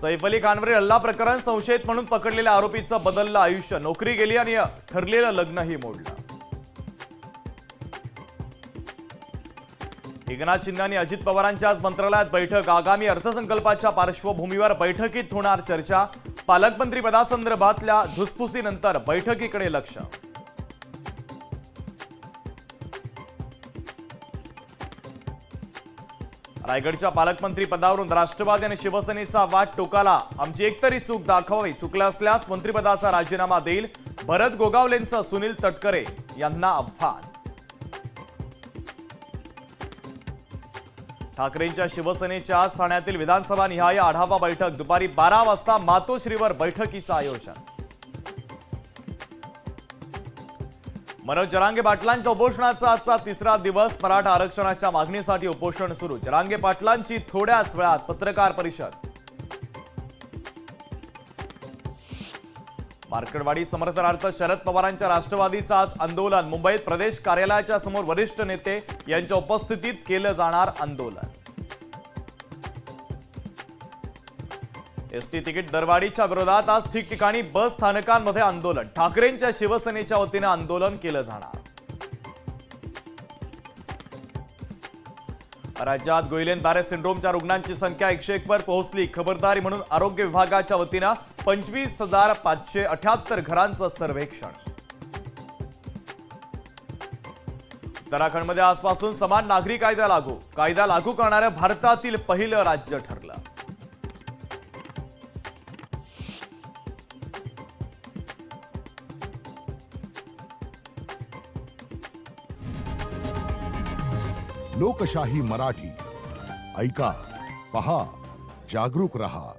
सैफ अली खानवरील हल्ला प्रकरण संशयित म्हणून पकडलेल्या आरोपीचं बदललं आयुष्य, नोकरी गेली आणि ठरलेलं लग्नही मोडलं। एकनाथ शिंदे आणि अजित पवारांच्या आज मंत्रालयात बैठक, आगामी अर्थसंकल्पाच्या पार्श्वभूमीवर बैठकीत होणार चर्चा। पालकमंत्री पदासंदर्भातल्या धुसफुसीनंतर बैठकीकडे लक्ष। रायगडच्या पालकमंत्री पदावरून राष्ट्रवादी आणि शिवसेनेचा वाद टोकाला, आमची एकतरी चूक दाखवावी, चुकलं असल्यास मंत्रिपदाचा राजीनामा देईल, भरत गोगावलेंचं सुनील तटकरे यांना आव्हान। ठाकरेंच्या शिवसेनेच्या ठाण्यातील विधानसभा निहाय आढावा बैठक, दुपारी 12 वाजता मातोश्रीवर बैठकीचं आयोजन। मनोज जरांगे पाटलांच्या उपोषणाचा आजचा तिसरा दिवस, मराठा आरक्षणाच्या मागणीसाठी उपोषण सुरू। जरांगे पाटलांची थोड्याच वेळात पत्रकार परिषद। मार्कडवाडी समर्थनार्थ शरद पवारांच्या राष्ट्रवादीचं आज आंदोलन, मुंबईत प्रदेश कार्यालयाच्या समोर वरिष्ठ नेते यांच्या उपस्थितीत केलं जाणार आंदोलन। एसटी तिकीट दरवाढीच्या विरोधात आज ठिकठिकाणी बस स्थानकांमध्ये आंदोलन, ठाकरेंच्या शिवसेनेच्या वतीने आंदोलन केलं जाणार। राज्यात गुइलेन-बॅरे सिंड्रोमच्या रुग्णांची संख्या 101 वर पोहोचली, खबरदारी म्हणून आरोग्य विभागाच्या वतीने 25,578 घरांचं सर्वेक्षण। उत्तराखंडमध्ये आजपासून समान नागरी कायदा लागू करणारं भारतातील पहिलं राज्य ठरलं। लोकशाही मराठी ऐका, पहा, जागरूक रहा।